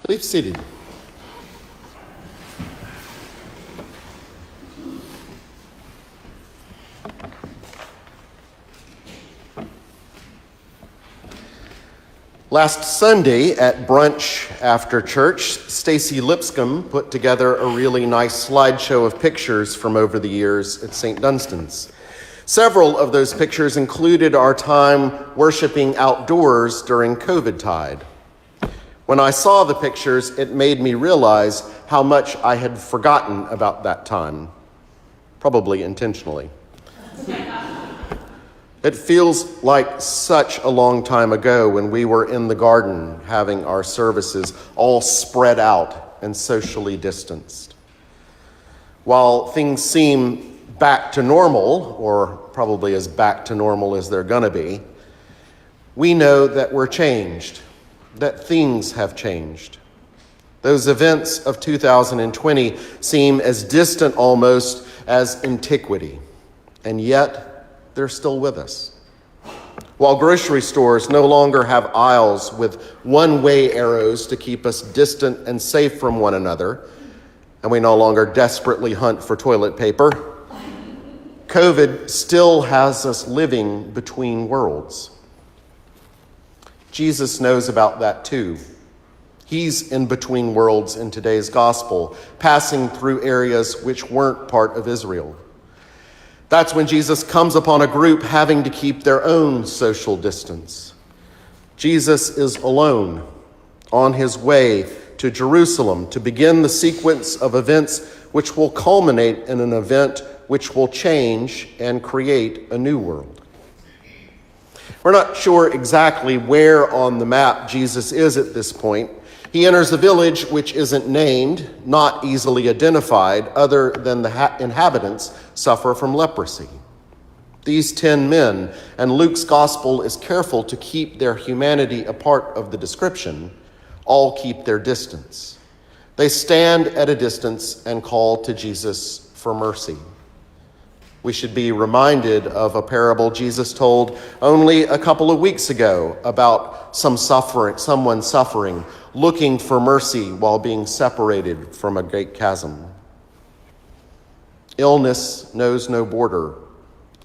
Please be seated. Last Sunday at brunch after church, Stacy Lipscomb put together a really nice slideshow of pictures from over the years at St. Dunstan's. Several of those pictures included our time worshiping outdoors during COVID tide. When I saw the pictures, it made me realize how much I had forgotten about that time, probably intentionally. It feels like such a long time ago when we were in the garden having our services all spread out and socially distanced. While things seem back to normal, or probably as back to normal as they're gonna be, we know that we're changed, that things have changed. Those events of 2020 seem as distant almost as antiquity, and yet they're still with us. While grocery stores no longer have aisles with one-way arrows to keep us distant and safe from one another, and we no longer desperately hunt for toilet paper, COVID still has us living between worlds. Jesus knows about that too. He's in between worlds in today's gospel, passing through areas which weren't part of Israel. That's when Jesus comes upon a group having to keep their own social distance. Jesus is alone on his way to Jerusalem to begin the sequence of events which will culminate in an event which will change and create a new world. We're not sure exactly where on the map Jesus is at this point. He enters a village which isn't named, not easily identified, other than the inhabitants suffer from leprosy. These 10 men, and Luke's gospel is careful to keep their humanity a part of the description, all keep their distance. They stand at a distance and call to Jesus for mercy. We should be reminded of a parable Jesus told only a couple of weeks ago about someone suffering, looking for mercy while being separated from a great chasm. Illness knows no border.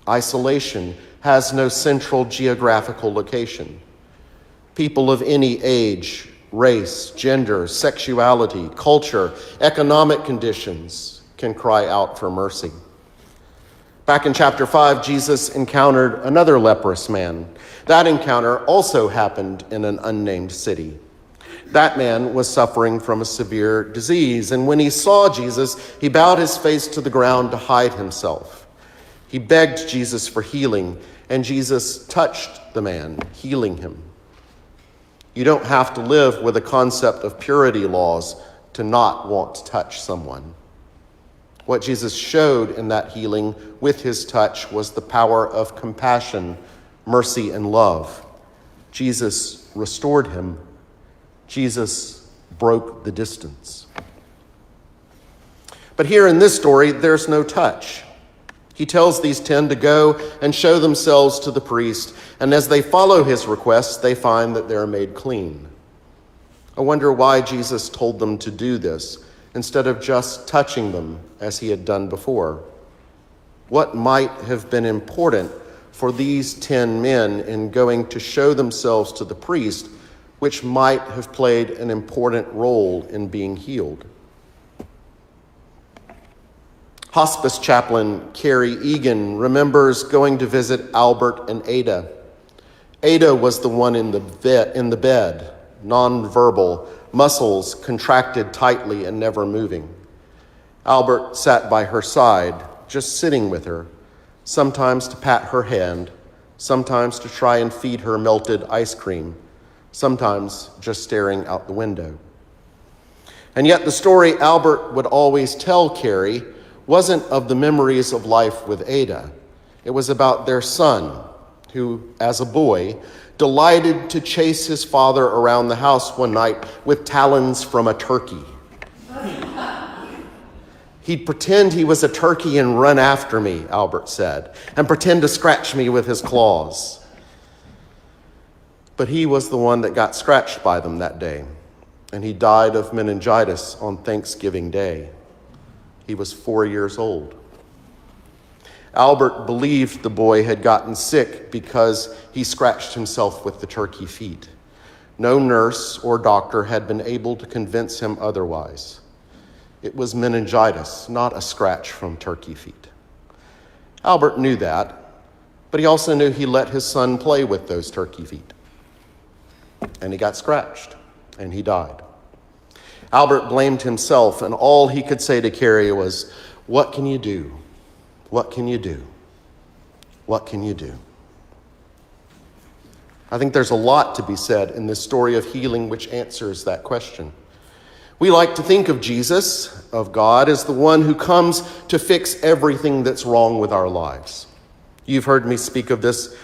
Isolation has no central geographical location. People of any age, race, gender, sexuality, culture, economic conditions can cry out for mercy. Back in chapter 5, Jesus encountered another leprous man. That encounter also happened in an unnamed city. That man was suffering from a severe disease, and when he saw Jesus, he bowed his face to the ground to hide himself. He begged Jesus for healing, and Jesus touched the man, healing him. You don't have to live with a concept of purity laws to not want to touch someone. What Jesus showed in that healing with his touch was the power of compassion, mercy, and love. Jesus restored him. Jesus broke the distance. But here in this story, there's no touch. He tells these 10 to go and show themselves to the priest, and as they follow his request, they find that they're made clean. I wonder why Jesus told them to do this instead of just touching them as he had done before. What might have been important for these 10 men in going to show themselves to the priest, which might have played an important role in being healed? Hospice chaplain Carrie Egan remembers going to visit Albert and Ada. Ada was the one in the bed, nonverbal, muscles contracted tightly and never moving. Albert sat by her side, just sitting with her, sometimes to pat her hand, sometimes to try and feed her melted ice cream, sometimes just staring out the window. And yet the story Albert would always tell Carrie wasn't of the memories of life with Ada. It was about their son, who, as a boy, delighted to chase his father around the house one night with talons from a turkey. He'd pretend he was a turkey and run after me, Albert said, and pretend to scratch me with his claws. But he was the one that got scratched by them that day. and he died of meningitis on Thanksgiving Day. He was 4 years old. Albert believed the boy had gotten sick because he scratched himself with the turkey feet. No nurse or doctor had been able to convince him otherwise. It was meningitis, not a scratch from turkey feet. Albert knew that, but he also knew he let his son play with those turkey feet. And he got scratched, and he died. Albert blamed himself, and all he could say to Carrie was, "What can you do? What can you do? What can you do?" I think there's a lot to be said in this story of healing which answers that question. We like to think of Jesus, of God, as the one who comes to fix everything that's wrong with our lives. You've heard me speak of this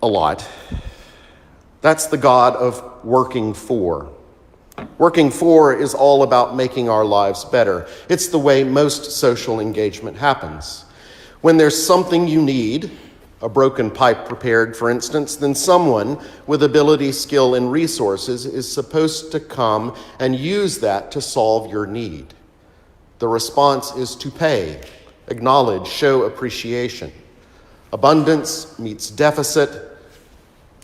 a lot. That's the God of working for. Working for is all about making our lives better. It's the way most social engagement happens. When there's something you need, a broken pipe repaired, for instance, then someone with ability, skill, and resources is supposed to come and use that to solve your need. The response is to pay, acknowledge, show appreciation. Abundance meets deficit,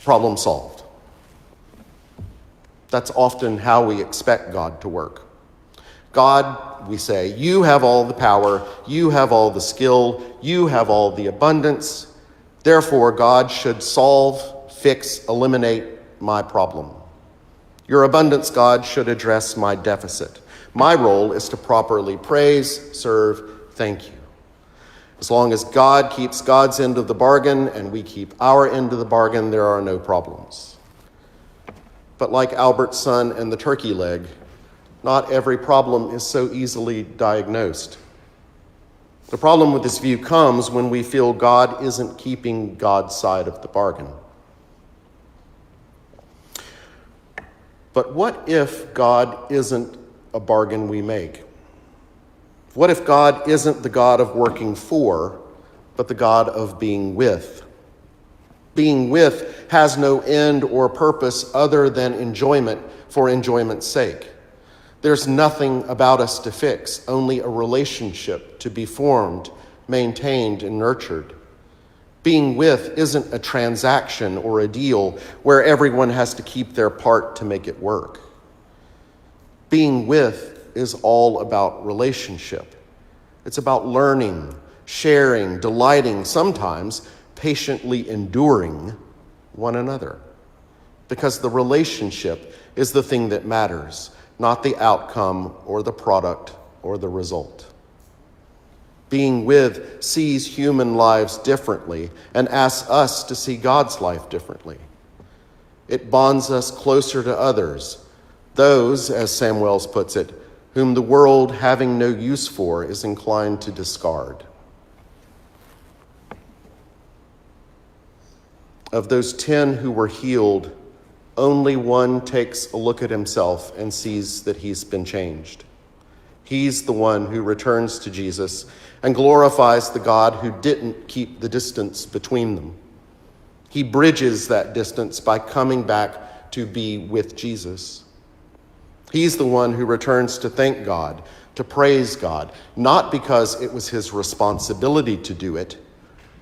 problem solved. That's often how we expect God to work. God, we say, you have all the power, you have all the skill, you have all the abundance. Therefore, God should solve, fix, eliminate my problem. Your abundance, God, should address my deficit. My role is to properly praise, serve, thank you. As long as God keeps God's end of the bargain and we keep our end of the bargain, there are no problems. But like Albert's son and the turkey leg, not every problem is so easily diagnosed. The problem with this view comes when we feel God isn't keeping God's side of the bargain. But what if God isn't a bargain we make? What if God isn't the God of working for, but the God of being with? Being with has no end or purpose other than enjoyment for enjoyment's sake. There's nothing about us to fix, only a relationship to be formed, maintained, and nurtured. Being with isn't a transaction or a deal where everyone has to keep their part to make it work. Being with is all about relationship. It's about learning, sharing, delighting, sometimes patiently enduring one another. Because the relationship is the thing that matters, not the outcome or the product or the result. Being with sees human lives differently and asks us to see God's life differently. It bonds us closer to others, those, as Sam Wells puts it, whom the world, having no use for, is inclined to discard. Of those 10 who were healed, only one takes a look at himself and sees that he's been changed. He's the one who returns to Jesus and glorifies the God who didn't keep the distance between them. He bridges that distance by coming back to be with Jesus. He's the one who returns to thank God, to praise God, not because it was his responsibility to do it,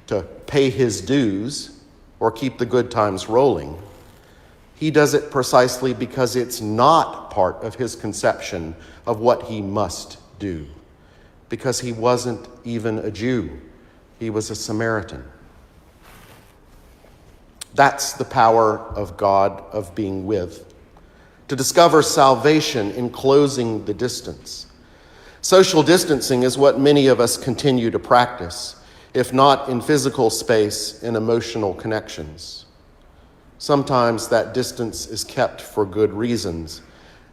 to pay his dues, or keep the good times rolling. He does it precisely because it's not part of his conception of what he must do. Because he wasn't even a Jew. He was a Samaritan. That's the power of God of being with. To discover salvation in closing the distance. Social distancing is what many of us continue to practice, if not in physical space, in emotional connections. Sometimes that distance is kept for good reasons,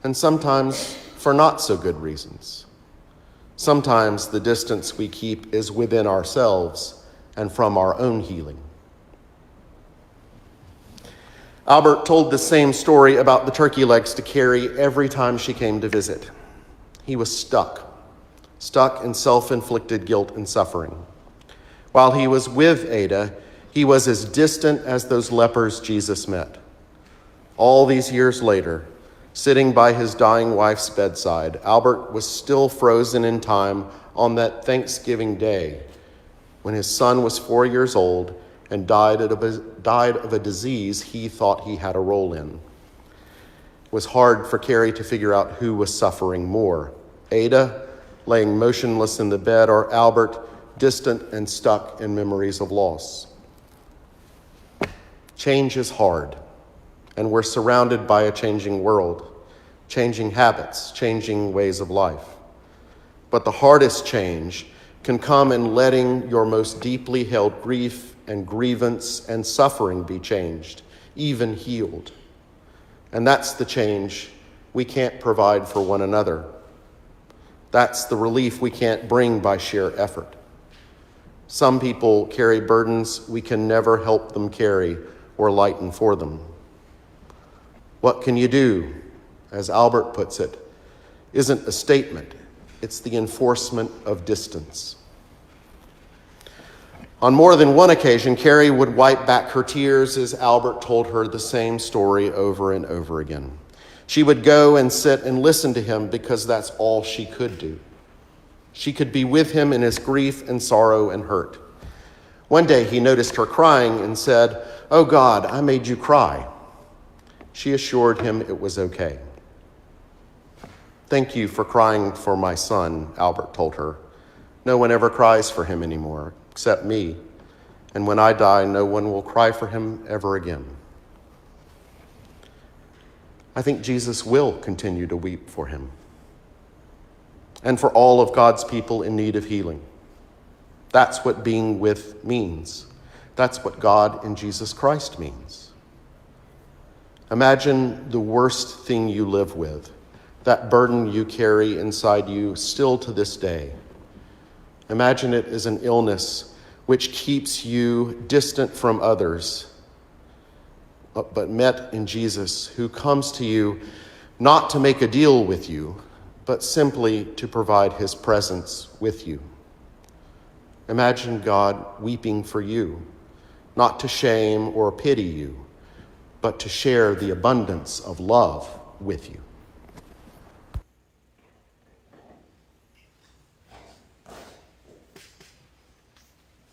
and sometimes for not so good reasons. Sometimes the distance we keep is within ourselves and from our own healing. Albert told the same story about the turkey legs to Carrie every time she came to visit. He was stuck in self-inflicted guilt and suffering. While he was with Ada, he was as distant as those lepers Jesus met. All these years later, Sitting by his dying wife's bedside, Albert was still frozen in time on that Thanksgiving day when his son was 4 years old and died of a disease he thought he had a role in. It was hard for Carrie to figure out who was suffering more, Ada, laying motionless in the bed, or Albert, distant and stuck in memories of loss. Change is hard, and we're surrounded by a changing world, changing habits, changing ways of life. But the hardest change can come in letting your most deeply held grief and grievance and suffering be changed, even healed. And that's the change we can't provide for one another. That's the relief we can't bring by sheer effort. Some people carry burdens we can never help them carry or lighten for them. What can you do, as Albert puts it, isn't a statement. It's the enforcement of distance. On more than one occasion, Carrie would wipe back her tears as Albert told her the same story over and over again. She would go and sit and listen to him because that's all she could do. She could be with him in his grief and sorrow and hurt. One day he noticed her crying and said, "Oh God, I made you cry." She assured him it was okay. "Thank you for crying for my son," Albert told her. "No one ever cries for him anymore, except me. And when I die, no one will cry for him ever again." I think Jesus will continue to weep for him and for all of God's people in need of healing. That's what being with means. That's what God in Jesus Christ means. Imagine the worst thing you live with, that burden you carry inside you still to this day. Imagine it as an illness which keeps you distant from others, but met in Jesus, who comes to you not to make a deal with you, but simply to provide his presence with you. Imagine God weeping for you, not to shame or pity you, but to share the abundance of love with you.